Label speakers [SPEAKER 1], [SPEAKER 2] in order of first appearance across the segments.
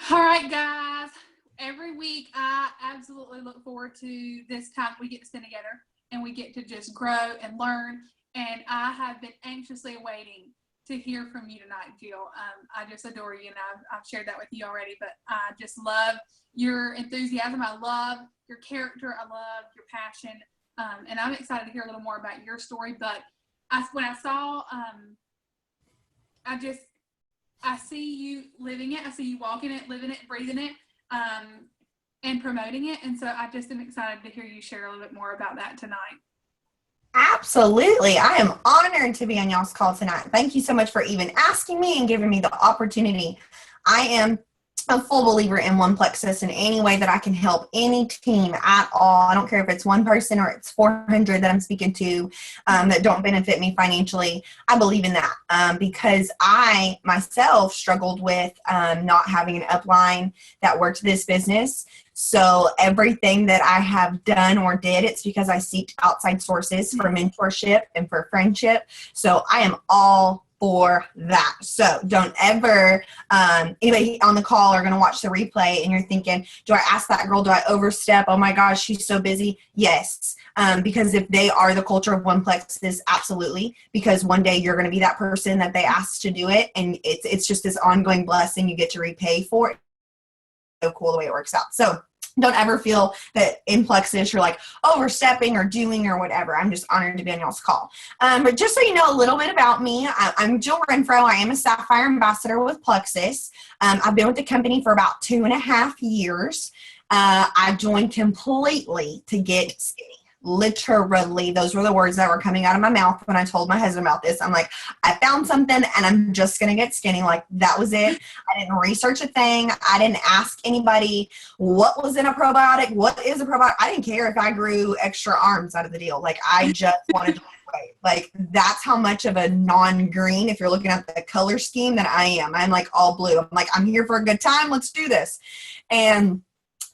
[SPEAKER 1] All right, guys. Every week, I absolutely look forward to this time we get to spend together and we get to just grow and learn. And I have been anxiously waiting to hear from you tonight, Jill. I just adore you, and I've shared that with you already, but I just love your enthusiasm. I love your character. I love your passion. And I'm excited to hear a little more about your story. But when I saw, I see you living it. I see you walking it, living it, breathing it, and promoting it. And so I just am excited to hear you share a little bit more about that tonight.
[SPEAKER 2] Absolutely. I am honored to be on y'all's call tonight. Thank you so much for even asking me and giving me the opportunity. I am a full believer in One Plexus in any way that I can help any team at all. I don't care if it's one person or it's 400 that I'm speaking to that don't benefit me financially. I believe in that because I myself struggled with not having an upline that worked this business. So everything that I have done or did, it's because I seeked outside sources for mentorship and for friendship. So I am all for that. So don't ever, anybody on the call are going to watch the replay and you're thinking, do I ask that girl, do I overstep? Oh my gosh, she's so busy. Yes. Because if they are the culture of One Plexus, absolutely. Because one day you're going to be that person that they asked to do it. And it's just this ongoing blessing you get to repay for it. So cool the way it works out. So don't ever feel that in Plexus you're like overstepping or doing or whatever. I'm just honored to be on y'all's call. But just so you know a little bit about me, I'm Jill Renfro. I am a Sapphire Ambassador with Plexus. I've been with the company for about 2.5 years. I joined completely to get skinny. Literally, those were the words that were coming out of my mouth when I told my husband about this. I'm like, I found something and I'm just going to get skinny. Like, that was it. I didn't research a thing. I didn't ask anybody what was in a probiotic. What is a probiotic? I didn't care if I grew extra arms out of the deal. Like, I just wanted to lose weight. Like, that's how much of a non-green, if you're looking at the color scheme, that I am. I'm like all blue. I'm like, I'm here for a good time. Let's do this. And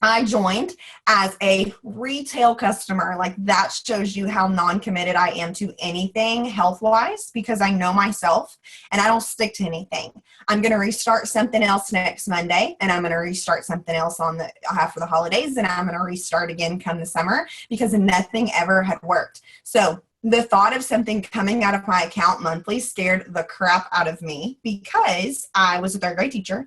[SPEAKER 2] I joined as a retail customer. Like, that shows you how non-committed I am to anything health-wise, because I know myself and I don't stick to anything. I'm going to restart something else next Monday, and I'm going to restart something else after the holidays, and I'm going to restart again come the summer, because nothing ever had worked. So the thought of something coming out of my account monthly scared the crap out of me, because I was a third grade teacher,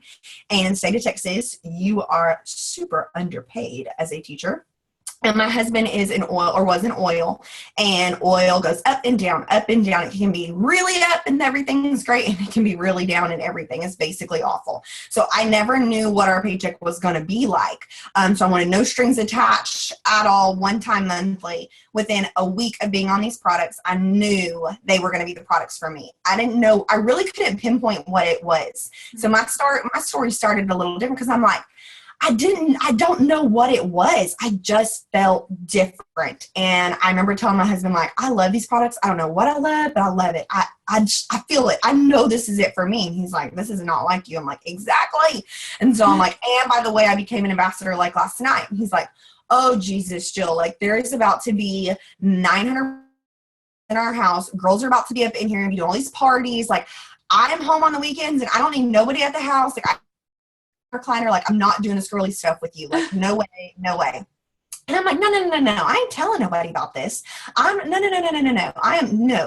[SPEAKER 2] and in the state of Texas, you are super underpaid as a teacher. And my husband is in oil, or was in oil, and oil goes up and down, up and down. It can be really up and everything's great, and it can be really down and everything is basically awful. So I never knew what our paycheck was going to be like. So I wanted no strings attached at all, one time monthly. Within a week of being on these products, I knew they were going to be the products for me. I didn't know, I really couldn't pinpoint what it was. So my story started a little different, because I'm like, I don't know what it was. I just felt different. And I remember telling my husband, like, I love these products. I don't know what I love, but I love it. I feel it. I know this is it for me. And he's like, this is not like you. I'm like, exactly. And so I'm like, and by the way, I became an ambassador like last night. And he's like, oh, Jesus, Jill, like, there is about to be 900 in our house. Girls are about to be up in here and be doing all these parties. Like, I am home on the weekends and I don't need nobody at the house. Like, recliner, like, I'm not doing this girly stuff with you. Like, no way, no way. And I'm like, no. I ain't telling nobody about this. No.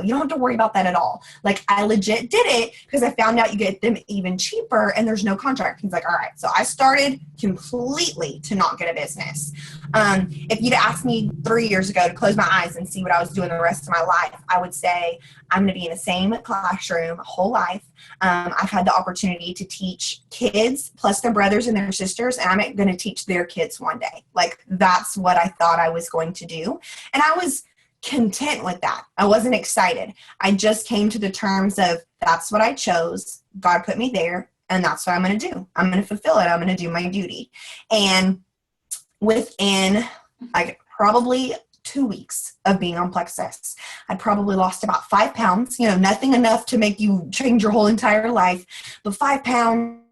[SPEAKER 2] You don't have to worry about that at all. Like, I legit did it because I found out you get them even cheaper and there's no contract. He's like, all right. So I started completely to not get a business. If you'd asked me 3 years ago to close my eyes and see what I was doing the rest of my life, I would say I'm going to be in the same classroom whole life. I've had the opportunity to teach kids plus their brothers and their sisters, and I'm going to teach their kids one day. Like, that's what I thought I was going to do. And I was content with that. I wasn't excited. I just came to the terms of, that's what I chose. God put me there, and that's what I'm going to do. I'm going to fulfill it. I'm going to do my duty. And within, like, probably 2 weeks of being on Plexus, I probably lost about 5 pounds, nothing enough to make you change your whole entire life, but 5 pounds.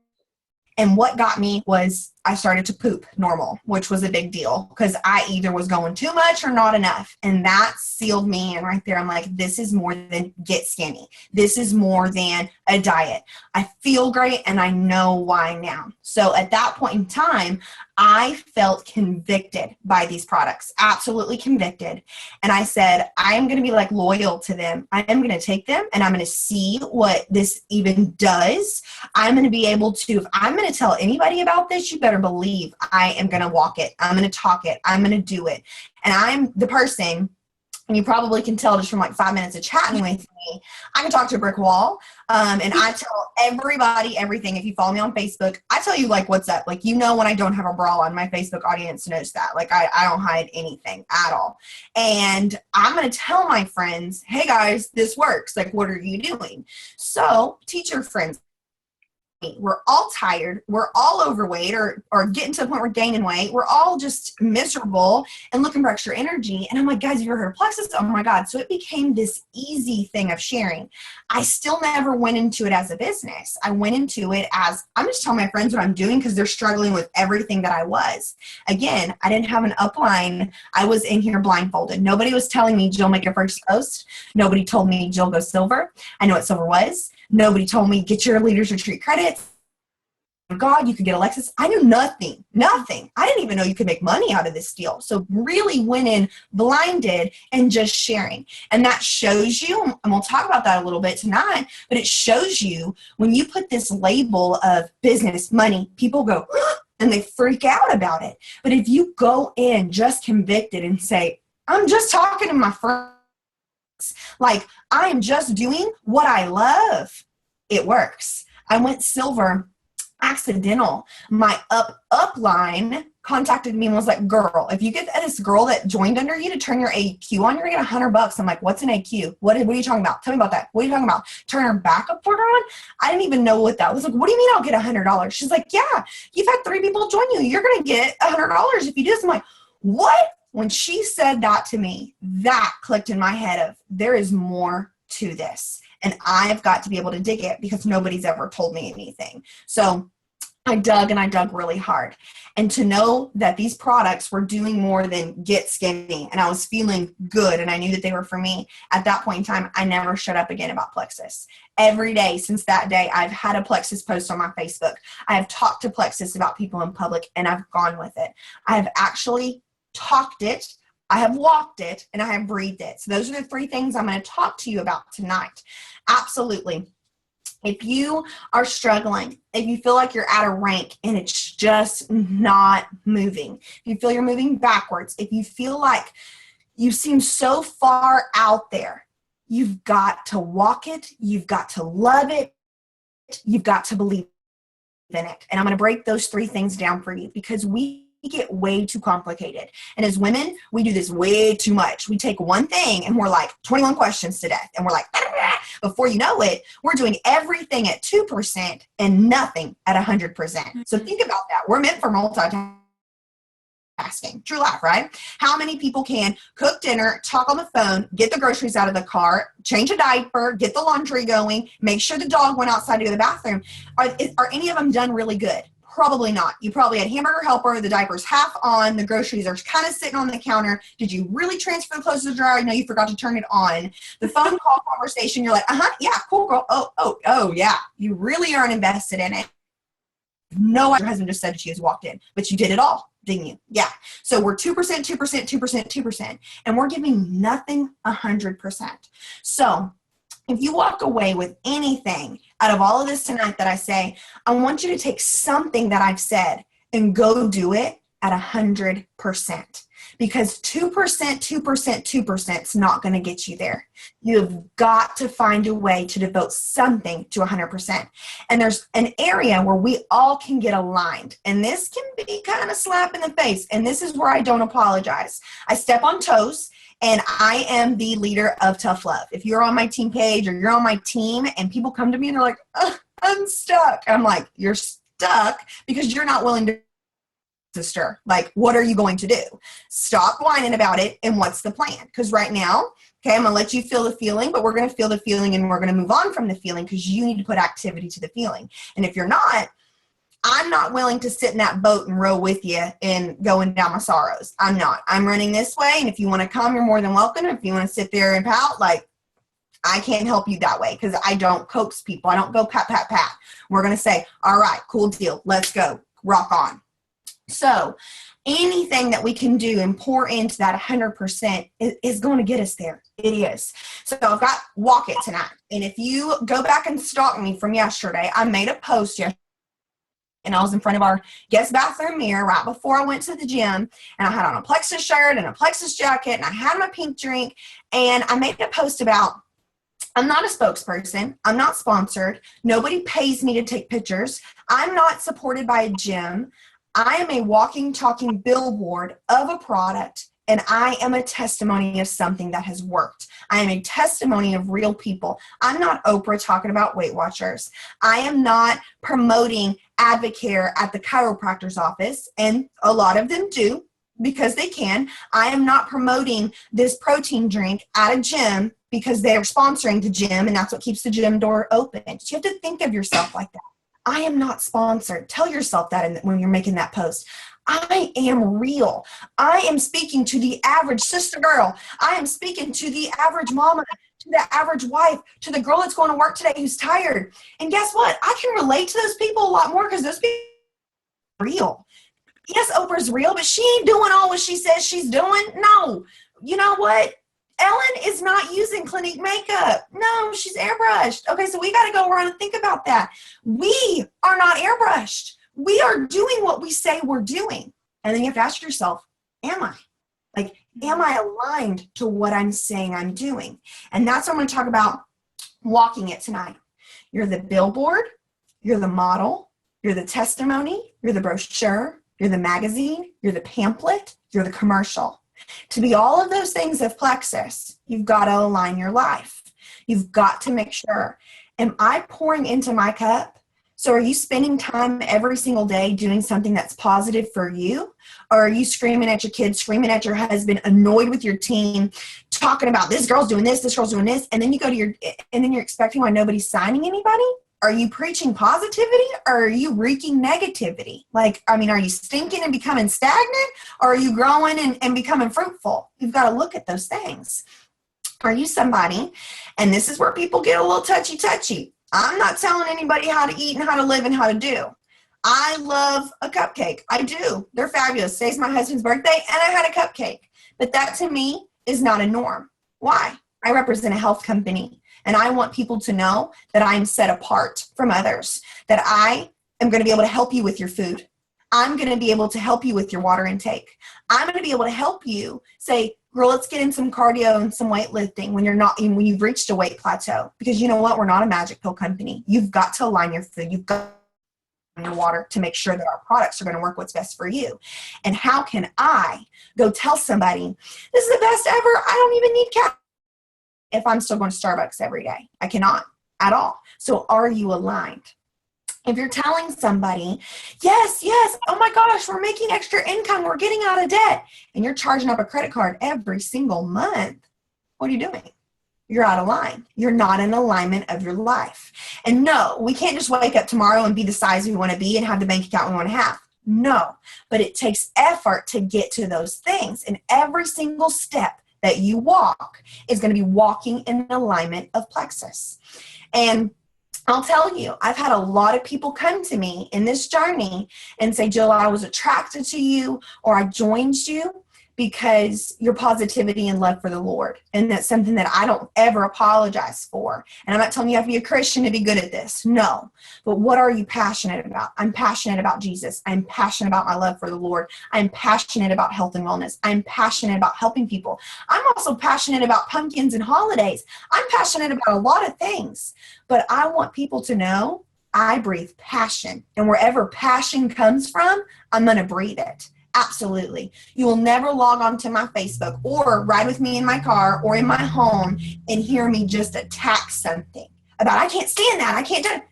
[SPEAKER 2] And what got me was I started to poop normal, which was a big deal because I either was going too much or not enough. And that sealed me in right there. I'm like, this is more than get skinny. This is more than a diet. I feel great and I know why now. So at that point in time, I felt convicted by these products, absolutely convicted. And I said, I am going to be like loyal to them. I am going to take them and I'm going to see what this even does. I'm going to be able to, if I'm going to tell anybody about this, you better believe I am going to walk it. I'm going to talk it. I'm going to do it. And I'm the person, and you probably can tell just from like 5 minutes of chatting with me, I can talk to a brick wall. And I tell everybody everything. If you follow me on Facebook, I tell you like what's up. Like, you know, when I don't have a bra on, my Facebook audience knows that. Like I don't hide anything at all. And I'm going to tell my friends, hey guys, this works. Like, what are you doing? So teach your friends. We're all tired. We're all overweight or getting to the point where we're gaining weight. We're all just miserable and looking for extra energy. And I'm like, guys, have you ever heard of plexus? Oh my God. So it became this easy thing of sharing. I still never went into it as a business. I went into it as, I'm just telling my friends what I'm doing because they're struggling with everything that I was. Again, I didn't have an upline. I was in here blindfolded. Nobody was telling me, Jill, make your first post. Nobody told me, Jill, go silver. I know what silver was. Nobody told me, get your Leaders Retreat credits. God, you could get Alexis. I knew nothing. I didn't even know you could make money out of this deal. So really went in blinded and just sharing. And that shows you, and we'll talk about that a little bit tonight, but it shows you when you put this label of business, money, people go, and they freak out about it. But if you go in just convicted and say, I'm just talking to my friends, like, I am just doing what I love, it works. I went silver accidental. My upline contacted me and was like, girl, if you get this girl that joined under you to turn your AQ on, you're gonna get $100. I'm like, what's an AQ? What are you talking about? Tell me about that. What are you talking about? Turn her backup order on? I didn't even know what that was. Like, what do you mean I'll get $100? She's like, yeah, you've had 3 people join you. You're gonna get $100 if you do this. I'm like, what? When she said that to me, that clicked in my head of, there is more to this. And I've got to be able to dig it because nobody's ever told me anything. So I dug and I dug really hard. And to know that these products were doing more than get skinny and I was feeling good and I knew that they were for me, at that point in time, I never shut up again about plexus. Every day since that day, I've had a plexus post on my Facebook. I have talked to plexus about people in public and I've gone with it. I have actually talked it, I have walked it, and I have breathed it. So those are the 3 things I'm going to talk to you about tonight. Absolutely. If you are struggling, if you feel like you're at a rank and it's just not moving, if you feel you're moving backwards, if you feel like you seem so far out there, you've got to walk it, you've got to love it, you've got to believe in it. And I'm going to break those 3 things down for you because we get way too complicated. And as women, we do this way too much. We take one thing and we're like 21 questions to death. And we're like, before you know it, we're doing everything at 2% and nothing at 100%. So think about that. We're meant for multitasking. True life, right? How many people can cook dinner, talk on the phone, get the groceries out of the car, change a diaper, get the laundry going, make sure the dog went outside to go to the bathroom? Are any of them done really good? Probably not. You probably had hamburger helper, the diaper's half on, the groceries are kind of sitting on the counter. Did you really transfer the clothes to the dryer? No, you forgot to turn it on. The phone call conversation, you're like, yeah, cool girl. Oh, yeah. You really aren't invested in it. No, your husband just said she has walked in, but you did it all, didn't you? Yeah. So we're 2%, 2%, 2%, 2%, and we're giving nothing 100%. So if you walk away with anything out of all of this tonight that I say, I want you to take something that I've said and go do it at 100%. Because 2%, 2%, 2% is not going to get you there. You've got to find a way to devote something to 100%. And there's an area where we all can get aligned. And this can be kind of slap in the face. And this is where I don't apologize. I step on toes. And I am the leader of Tough Love. If you're on my team page or you're on my team and people come to me and they're like, I'm stuck. I'm like, you're stuck because you're not willing to stir. Like, what are you going to do? Stop whining about it. And what's the plan? Because right now, okay, I'm going to let you feel the feeling, but we're going to feel the feeling and we're going to move on from the feeling because you need to put activity to the feeling. And if you're not, I'm not willing to sit in that boat and row with you and going down my sorrows. I'm not. I'm running this way. And if you want to come, you're more than welcome. If you want to sit there and pout, like, I can't help you that way because I don't coax people. I don't go pat, pat, pat. We're going to say, all right, cool deal. Let's go. Rock on. So anything that we can do and pour into that 100% is going to get us there. It is. So I've got Walk It tonight. And if you go back and stalk me from yesterday, I made a post yesterday. And I was in front of our guest bathroom mirror right before I went to the gym. And I had on a Plexus shirt and a Plexus jacket. And I had my pink drink. And I made a post about, I'm not a spokesperson. I'm not sponsored. Nobody pays me to take pictures. I'm not supported by a gym. I am a walking, talking billboard of a product. And I am a testimony of something that has worked. I am a testimony of real people. I'm not Oprah talking about Weight Watchers. I am not promoting Advocare at the chiropractor's office, and a lot of them do because they can. I am not promoting this protein drink at a gym because they're sponsoring the gym, and that's what keeps the gym door open. You have to think of yourself like that. I am not sponsored. Tell yourself that when you're making that post. I am real. I am speaking to the average sister girl. I am speaking to the average mama, to the average wife, to the girl that's going to work today who's tired. And guess what? I can relate to those people a lot more because those people are real. Yes, Oprah's real, but she ain't doing all what she says she's doing. No. You know what? Ellen is not using Clinique makeup. No, she's airbrushed. Okay, so we got to go around and think about that. We are not airbrushed. We are doing what we say we're doing. And then you have to ask yourself, am I? Like, am I aligned to what I'm saying I'm doing? And that's what I'm going to talk about walking it tonight. You're the billboard, you're the model, you're the testimony, you're the brochure, you're the magazine, you're the pamphlet, you're the commercial. To be all of those things of Plexus, you've got to align your life. You've got to make sure, am I pouring into my cup? So are you spending time every single day doing something that's positive for you? Or are you screaming at your kids, screaming at your husband, annoyed with your team, talking about this girl's doing this girl's doing this, and then you go to and then you're expecting why nobody's signing anybody? Are you preaching positivity or are you wreaking negativity? Like, I mean, are you stinking and becoming stagnant or are you growing and becoming fruitful? You've got to look at those things. Are you somebody, and this is where people get a little touchy. I'm not telling anybody how to eat and how to live and how to do. I love a cupcake. I do. They're fabulous. Today's my husband's birthday, and I had a cupcake. But that, to me, is not a norm. Why? I represent a health company, and I want people to know that I'm set apart from others, that I am going to be able to help you with your food. I'm going to be able to help you with your water intake. I'm going to be able to help you say, girl, let's get in some cardio and some weightlifting when you've reached a weight plateau. Because you know what? We're not a magic pill company. You've got to align your food. You've got to align your water to make sure that our products are going to work what's best for you. And how can I go tell somebody, this is the best ever, I don't even need caffeine, if I'm still going to Starbucks every day? I cannot at all. So are you aligned? If you're telling somebody, yes, oh my gosh, we're making extra income, we're getting out of debt, and you're charging up a credit card every single month, what are you doing? You're out of line. You're not in alignment of your life. And no, we can't just wake up tomorrow and be the size we want to be and have the bank account we want to have. No, but it takes effort to get to those things. And every single step that you walk is going to be walking in alignment of Plexus. And I'll tell you, I've had a lot of people come to me in this journey and say, Jill, I was attracted to you, or I joined you because your positivity and love for the Lord. And that's something that I don't ever apologize for. And I'm not telling you have to be a Christian to be good at this. No. But what are you passionate about? I'm passionate about Jesus. I'm passionate about my love for the Lord. I'm passionate about health and wellness. I'm passionate about helping people. I'm also passionate about pumpkins and holidays. I'm passionate about a lot of things. But I want people to know I breathe passion. And wherever passion comes from, I'm going to breathe it. Absolutely. You will never log on to my Facebook or ride with me in my car or in my home and hear me just attack something about, I can't stand that. I can't do it.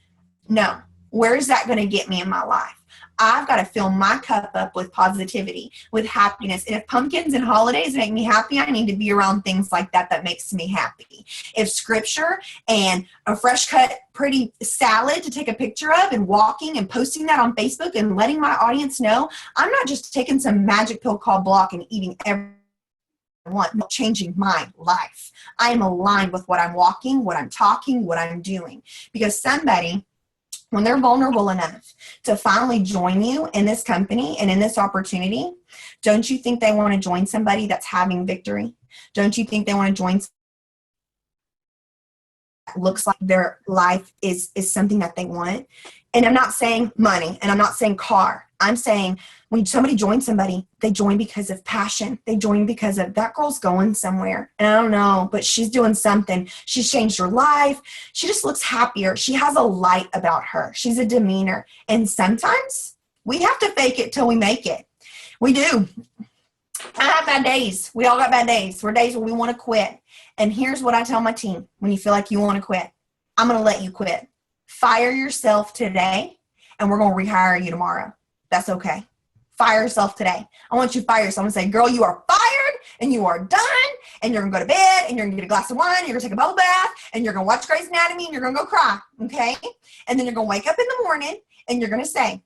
[SPEAKER 2] No. Where's that going to get me in my life? I've got to fill my cup up with positivity, with happiness. And if pumpkins and holidays make me happy, I need to be around things like that that makes me happy. If scripture and a fresh cut pretty salad to take a picture of and walking and posting that on Facebook and letting my audience know, I'm not just taking some magic pill called block and eating every want, changing my life. I am aligned with what I'm walking, what I'm talking, what I'm doing. Because somebody, when they're vulnerable enough to finally join you in this company and in this opportunity, don't you think they want to join somebody that's having victory? Don't you think they want to join somebody that looks like their life is something that they want? And I'm not saying money, and I'm not saying car. I'm saying when somebody joins somebody, they join because of passion. They join because of that girl's going somewhere. And I don't know, but she's doing something. She's changed her life. She just looks happier. She has a light about her. She's a demeanor. And sometimes we have to fake it till we make it. We do. I have bad days. We all got bad days. We're days where we want to quit. And here's what I tell my team when you feel like you want to quit. I'm going to let you quit. Fire yourself today, and we're going to rehire you tomorrow. That's okay. Fire yourself today. I want you to fire yourself. I'm going to say, girl, you are fired, and you are done, and you're going to go to bed, and you're going to get a glass of wine, and you're going to take a bubble bath, and you're going to watch Grey's Anatomy, and you're going to go cry, okay? And then you're going to wake up in the morning, and you're going to say,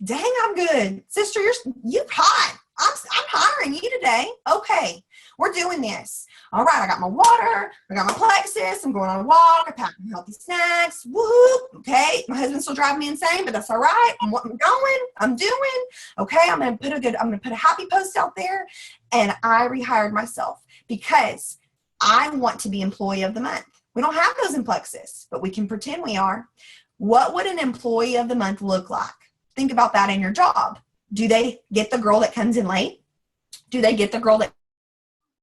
[SPEAKER 2] dang, I'm good. Sister, you're hot. I'm hiring you today. Okay, we're doing this. All right, I got my water. I got my Plexus. I'm going on a walk. I packed my healthy snacks. Woo! Okay, my husband's still driving me insane, but that's all right. I'm going. I'm doing. Okay, I'm gonna put a happy post out there, and I rehired myself because I want to be employee of the month. We don't have those in Plexus, but we can pretend we are. What would an employee of the month look like? Think about that in your job. Do they get the girl that comes in late? Do they get the girl that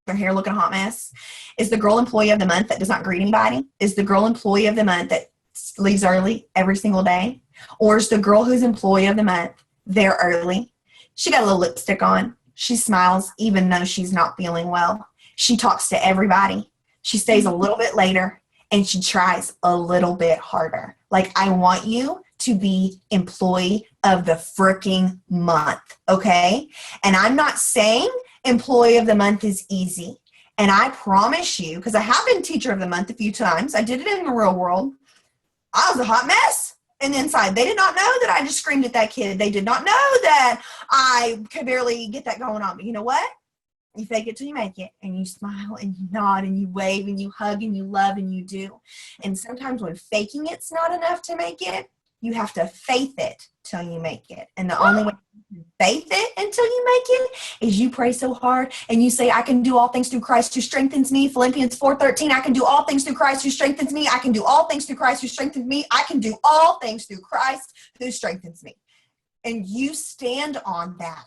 [SPEAKER 2] their hair looking a hot mess? Is the girl employee of the month that does not greet anybody? Is the girl employee of the month that leaves early every single day? Or is the girl who's employee of the month there early? She got a little lipstick on. She smiles even though she's not feeling well. She talks to everybody. She stays a little bit later, and she tries a little bit harder. Like, I want you to be employee of the freaking month, okay? And I'm not saying employee of the month is easy. And I promise you, because I have been teacher of the month a few times, I did it in the real world. I was a hot mess in the inside. They did not know that I just screamed at that kid. They did not know that I could barely get that going on. But you know what? You fake it till you make it, and you smile and you nod and you wave and you hug and you love and you do. And sometimes when faking it's not enough to make it, you have to faith it till you make it. And the only way you faith it until you make it is you pray so hard and you say, I can do all things through Christ who strengthens me. Philippians 4:13, I can do all things through Christ who strengthens me. I can do all things through Christ who strengthens me. I can do all things through Christ who strengthens me. And you stand on that.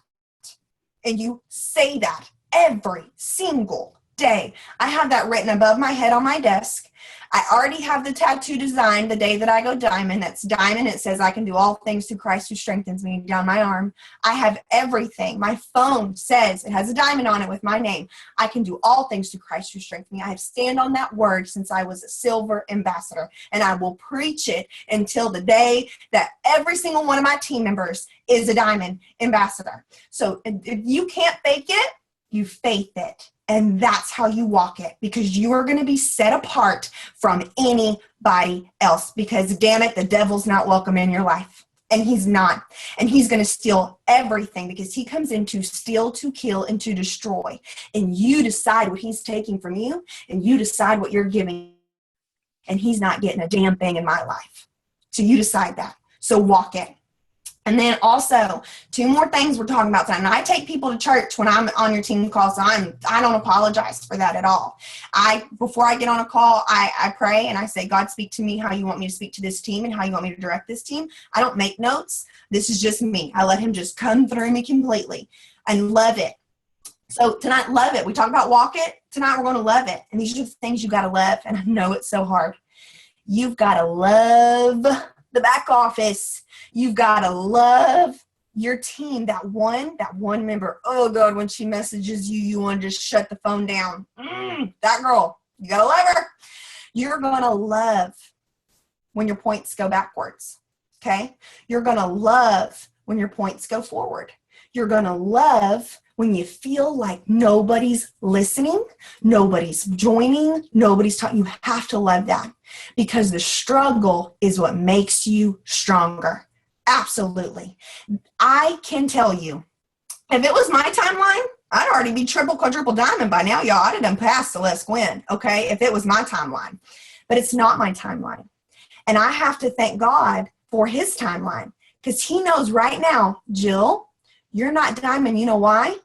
[SPEAKER 2] And you say that every single day. I have that written above my head on my desk. I already have the tattoo designed the day that I go diamond. That's diamond. It says I can do all things through Christ who strengthens me down my arm. I have everything. My phone says, it has a diamond on it with my name. I can do all things through Christ who strengthens me. I have stand on that word since I was a silver ambassador, and I will preach it until the day that every single one of my team members is a diamond ambassador. So if you can't fake it, you faith it. And that's how you walk it, because you are going to be set apart from anybody else, because damn it, the devil's not welcome in your life. And he's not. And he's going to steal everything, because he comes in to steal, to kill, and to destroy. And you decide what he's taking from you, and you decide what you're giving. And he's not getting a damn thing in my life. So you decide that. So walk it. And then also, 2 more things we're talking about tonight. And I take people to church when I'm on your team call, so I don't apologize for that at all. Before I get on a call, I pray and I say, God, speak to me how you want me to speak to this team and how you want me to direct this team. I don't make notes. This is just me. I let him just come through me completely and love it. So tonight, love it. We talk about walk it. Tonight, we're going to love it. And these are the things you got to love. And I know it's so hard. You've got to love the back office. You've got to love your team, that one member. Oh, God, when she messages you, you want to just shut the phone down. That girl, you got to love her. You're going to love when your points go backwards. Okay. You're going to love when your points go forward. You're going to love when you feel like nobody's listening, nobody's joining, nobody's talking. You have to love that, because the struggle is what makes you stronger. Absolutely. I can tell you, if it was my timeline, I'd already be triple, quadruple diamond by now, y'all. I'd have done past Celeste Gwynn, okay, if it was my timeline. But it's not my timeline. And I have to thank God for his timeline, because he knows right now, Jill, you're not diamond. You know why?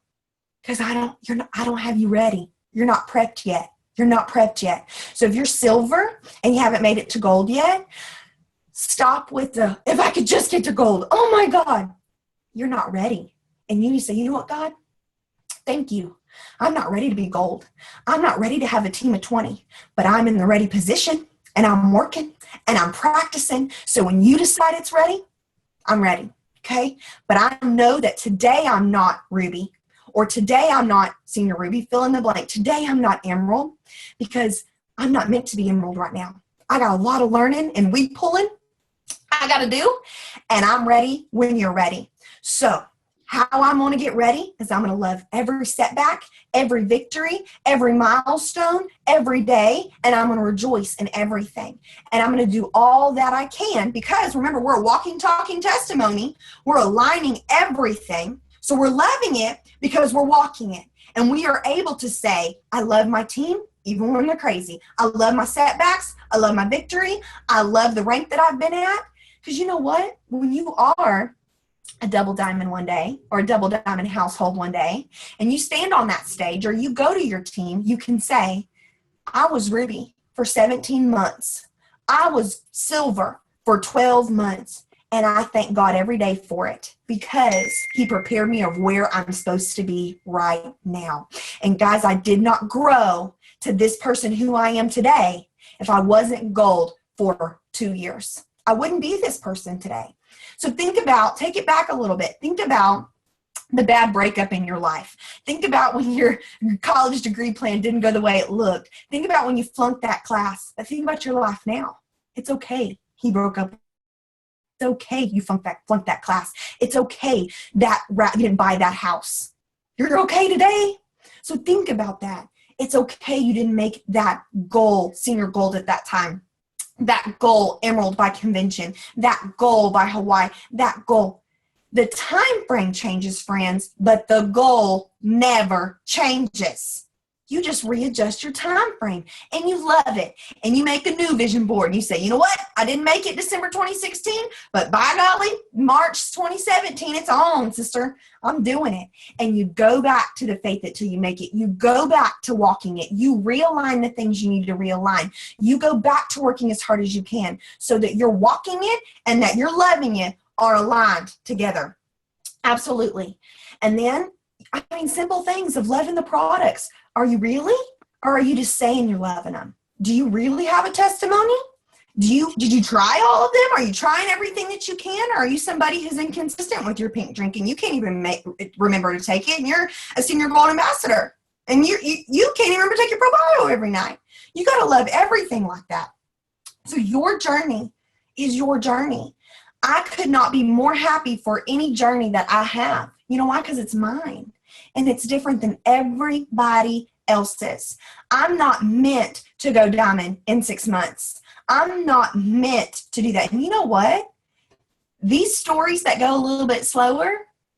[SPEAKER 2] Because I don't have you ready. You're not prepped yet. You're not prepped yet. So if you're silver and you haven't made it to gold yet, stop with the, if I could just get to gold. Oh my God, you're not ready. And you need to say, you know what, God? Thank you. I'm not ready to be gold. I'm not ready to have a team of 20, but I'm in the ready position, and I'm working and I'm practicing. So when you decide it's ready, I'm ready. Okay. But I know that today I'm not Ruby, or today I'm not senior Ruby, fill in the blank. Today I'm not emerald, because I'm not meant to be emerald right now. I got a lot of learning and weed pulling I got to do, and I'm ready when you're ready. So how I'm going to get ready is I'm going to love every setback, every victory, every milestone, every day, and I'm going to rejoice in everything. And I'm going to do all that I can, because remember, we're a walking, talking testimony. We're aligning everything. So we're loving it because we're walking it. And we are able to say, I love my team, even when they're crazy. I love my setbacks. I love my victory. I love the rank that I've been at. Because you know what? When you are a double diamond one day, or a double diamond household one day, and you stand on that stage, or you go to your team, you can say, I was Ruby for 17 months. I was silver for 12 months. And I thank God every day for it, because he prepared me of where I'm supposed to be right now. And guys, I did not grow to this person who I am today if I wasn't gold for 2 years. I wouldn't be this person today. So think about, take it back a little bit. Think about the bad breakup in your life. Think about when your college degree plan didn't go the way it looked. Think about when you flunked that class. But think about your life now. It's okay. He broke up. It's okay you flunked that class. It's okay that you didn't buy that house. You're okay today. So think about that. It's okay you didn't make that goal, senior gold at that time. That goal, emerald by convention. That goal by Hawaii. That goal. The time frame changes, friends, but the goal never changes. You just readjust your time frame, and you love it. And you make a new vision board, and you say, you know what? I didn't make it December 2016, but by golly, March 2017, it's on, sister. I'm doing it. And you go back to the faith it till you make it. You go back to walking it. You realign the things you need to realign. You go back to working as hard as you can, so that you're walking it and that you're loving it are aligned together. Absolutely. And then, simple things of loving the products. Are you really? Or are you just saying you're loving them? Do you really have a testimony? Did you try all of them? Are you trying everything that you can? Or are you somebody who's inconsistent with your pink drinking? You can't even remember to take it, and you're a senior gold ambassador. And you can't even remember to take your probio every night. You got to love everything like that. So your journey is your journey. I could not be more happy for any journey that I have. You know why? Because it's mine. And it's different than everybody else's. I'm not meant to go diamond in 6 months. I'm not meant to do that. And you know what? These stories that go a little bit slower,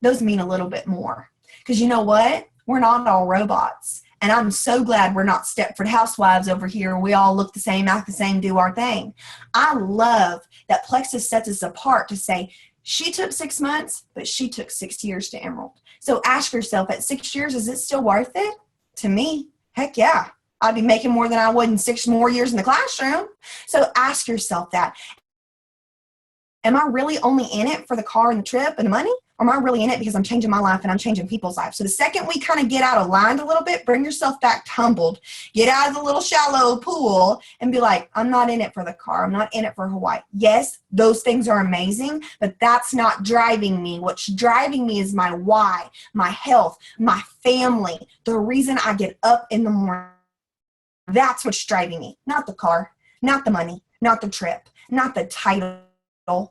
[SPEAKER 2] those mean a little bit more. Because you know what? We're not all robots. And I'm so glad we're not Stepford housewives over here. We all look the same, act the same, do our thing. I love that Plexus sets us apart to say, she took 6 months, but she took 6 years to emerald. So ask yourself, at 6 years, is it still worth it? To me, heck yeah. I'd be making more than I would in 6 more years in the classroom. So ask yourself that. Am I really only in it for the car and the trip and the money? Or am I really in it because I'm changing my life and I'm changing people's lives? So the second we kind of get out of line a little bit, bring yourself back humbled, get out of the little shallow pool and be like, I'm not in it for the car. I'm not in it for Hawaii. Yes, those things are amazing, but that's not driving me. What's driving me is my why, my health, my family, the reason I get up in the morning. That's what's driving me, not the car, not the money, not the trip, not the title,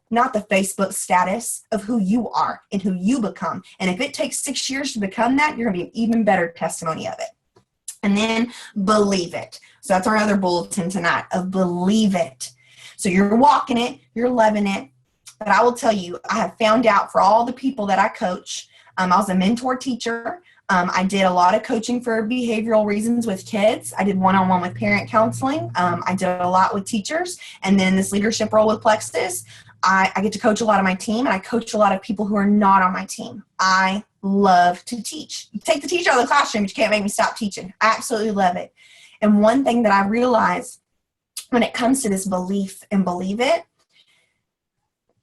[SPEAKER 2] not the Facebook status of who you are and who you become. And if it takes 6 years to become that, you're going to be an even better testimony of it. And then believe it. So that's our other bulletin tonight of believe it. So you're walking it, you're loving it. But I will tell you, I have found out for all the people that I coach, I was a mentor teacher. I did a lot of coaching for behavioral reasons with kids. I did one-on-one with parent counseling. I did a lot with teachers. And then this leadership role with Plexus, I get to coach a lot of my team, and I coach a lot of people who are not on my team. I love to teach. Take the teacher out of the classroom, but you can't make me stop teaching. I absolutely love it. And one thing that I realized when it comes to this belief and believe it,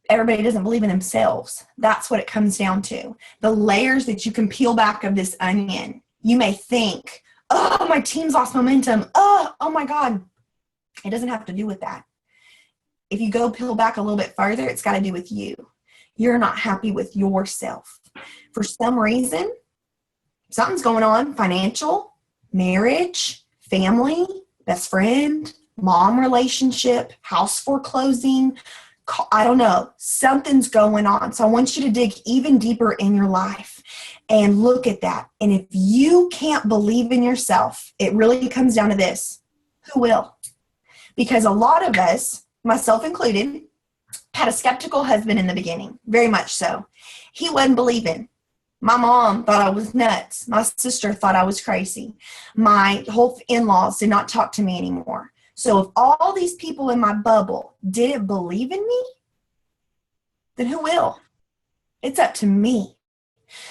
[SPEAKER 2] everybody doesn't believe in themselves. That's what it comes down to. The layers that you can peel back of this onion. You may think, oh, my team's lost momentum. Oh my God. It doesn't have to do with that. If you go peel back a little bit further, it's got to do with you. You're not happy with yourself. For some reason, something's going on. Financial, marriage, family, best friend, mom relationship, house foreclosing. I don't know. Something's going on. So I want you to dig even deeper in your life and look at that. And if you can't believe in yourself, it really comes down to this. Who will? Because a lot of us, myself included, had a skeptical husband in the beginning. Very much so. He wasn't believing. My mom thought I was nuts. My sister thought I was crazy. My whole in-laws did not talk to me anymore. So if all these people in my bubble didn't believe in me, then who will? It's up to me.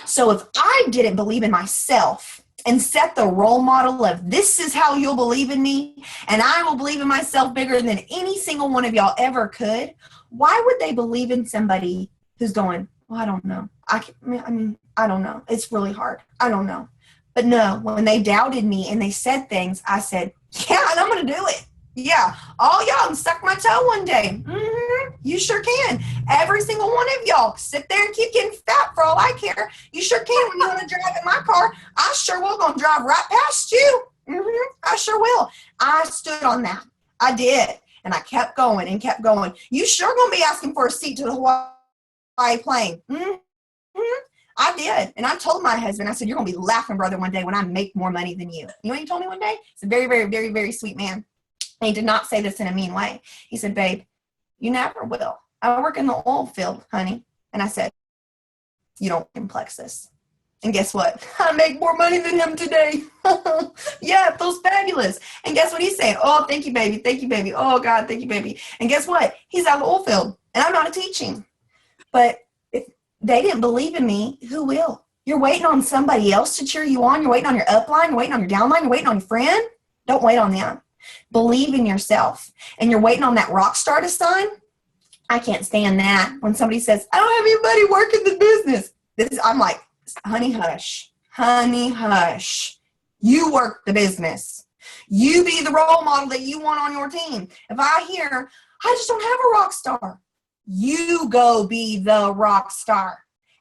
[SPEAKER 2] So if I didn't believe in myself and set the role model of this is how you'll believe in me, and I will believe in myself bigger than any single one of y'all ever could, why would they believe in somebody who's going, well, I don't know. I don't know. It's really hard. I don't know. But no, when they doubted me and they said things, I said, yeah, and I'm going to do it. Yeah, all y'all can suck my toe one day. You sure can. Every single one of y'all sit there and keep getting fat for all I care. You sure can when you want to drive in my car. I sure will gonna drive right past you. I sure will. I stood on that. I did. And I kept going and kept going. You sure gonna be asking for a seat to the Hawaii plane. I did. And I told my husband, I said, you're gonna be laughing, brother, one day when I make more money than you. You know what he told me one day? He's a very, very, very, very sweet man. And he did not say this in a mean way. He said, babe, you never will. I work in the oil field, honey. And I said, you don't complex this. And guess what? I make more money than him today. Yeah, it feels fabulous. And guess what he's saying? Oh, thank you, baby. Thank you, baby. Oh, God, thank you, baby. And guess what? He's out of the oil field. And I'm not teaching. But if they didn't believe in me, who will? You're waiting on somebody else to cheer you on. You're waiting on your upline. You're waiting on your downline. You're waiting on your friend. Don't wait on them. Believe in yourself. And you're waiting on that rock star to sign. I can't stand that. When somebody says, I don't have anybody working the business. I'm like, honey, hush. Honey, hush. You work the business. You be the role model that you want on your team. If I hear, I just don't have a rock star, you go be the rock star.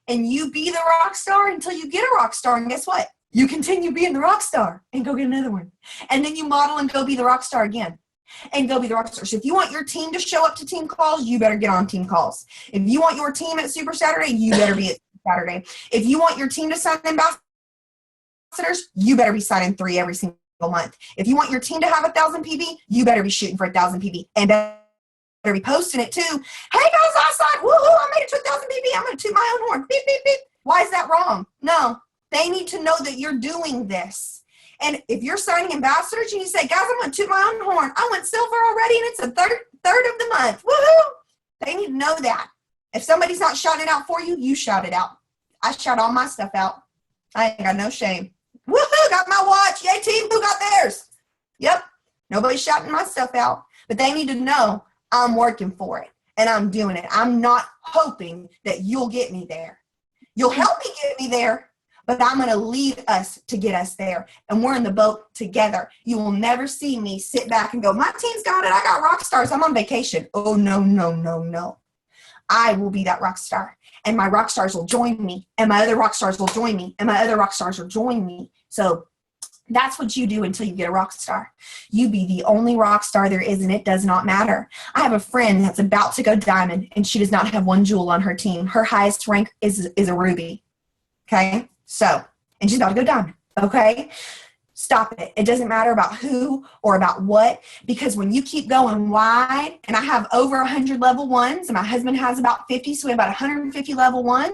[SPEAKER 2] And you be the rock star until you get a rock star. And guess what? You continue being the rock star and go get another one. And then you model and go be the rock star again. And go be the rock star. So if you want your team to show up to team calls, you better get on team calls. If you want your team at Super Saturday, you better be at Super Saturday. If you want your team to sign ambassadors, you better be signing 3 every single month. If you want your team to have 1,000 PB, you better be shooting for 1,000 PB. And better be posting it too. Hey guys, I signed. Woohoo, I made it to 1,000 PB. I'm going to toot my own horn. Beep, beep, beep. Why is that wrong? No. They need to know that you're doing this. And if you're signing ambassadors and you say, guys, I'm going to toot my own horn. I went silver already and it's a third of the month. Woohoo! They need to know that. If somebody's not shouting it out for you, you shout it out. I shout all my stuff out. I ain't got no shame. Woohoo! Got my watch. Yay, team. Who got theirs? Yep. Nobody's shouting my stuff out. But they need to know I'm working for it and I'm doing it. I'm not hoping that you'll get me there. You'll help me get me there. But I'm going to lead us to get us there. And we're in the boat together. You will never see me sit back and go, my team's got it. I got rock stars. I'm on vacation. Oh, no, no, no, no. I will be that rock star. And my rock stars will join me. And my other rock stars will join me. And my other rock stars will join me. So That's what you do until you get a rock star. You be the only rock star there is, and it does not matter. I have a friend that's about to go diamond, and she does not have one jewel on her team. Her highest rank is a ruby. Okay? So, and she's about to go diamond. Okay? Stop it. It doesn't matter about who or about what, because when you keep going wide, and I have over 100 level ones, and my husband has about 50, so we have about 150 level one,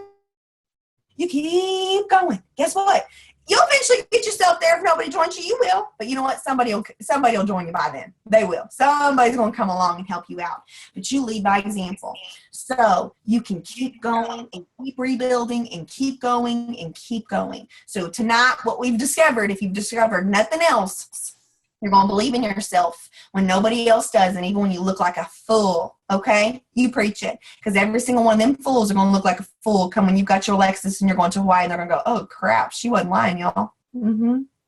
[SPEAKER 2] you keep going. Guess what? You'll eventually get yourself there. If nobody joins you, you will. But you know what? Somebody will join you by then. They will. Somebody's going to come along and help you out. But you lead by example. So you can keep going and keep rebuilding and keep going and keep going. So tonight, what we've discovered, if you've discovered nothing else, you're going to believe in yourself when nobody else does, and even when you look like a fool, okay? You preach it, because every single one of them fools are going to look like a fool come when you've got your Lexus and you're going to Hawaii, and they're going to go, oh, crap, she wasn't lying, y'all.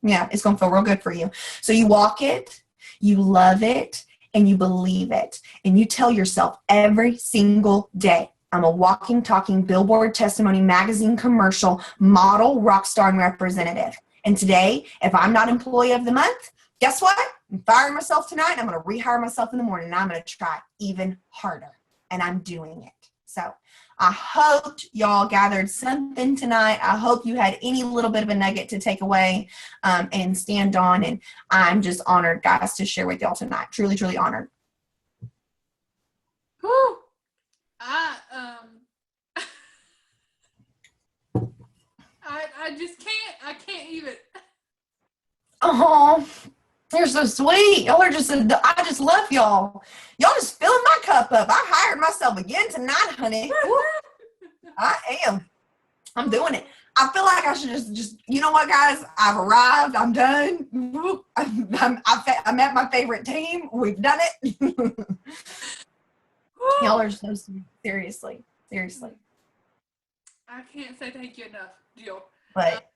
[SPEAKER 2] Yeah, it's going to feel real good for you. So you walk it, you love it, and you believe it, and you tell yourself every single day, I'm a walking, talking billboard, testimony, magazine, commercial, model, rock star, and representative. And today, if I'm not employee of the month, guess what? I'm firing myself tonight, and I'm going to rehire myself in the morning, and I'm going to try even harder, and I'm doing it. So I hope y'all gathered something tonight. I hope you had any little bit of a nugget to take away and stand on, and I'm just honored, guys, to share with y'all tonight. Truly, truly honored.
[SPEAKER 1] Whew. I just can't. I can't even.
[SPEAKER 2] Oh, you're so sweet. Y'all are just, I just love y'all. Y'all just filling my cup up. I hired myself again tonight, honey. I am. I'm doing it. I feel like I should just, you know what, guys? I've arrived. I'm done. I'm at my favorite team. We've done it. Y'all are so sweet. Seriously.
[SPEAKER 1] I can't say thank you enough, Jill.
[SPEAKER 2] But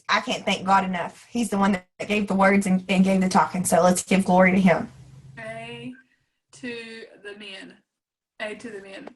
[SPEAKER 2] I can't thank God enough. He's the one that gave the words and gave the talking. So let's give glory to him.
[SPEAKER 1] A to the men. A to the men.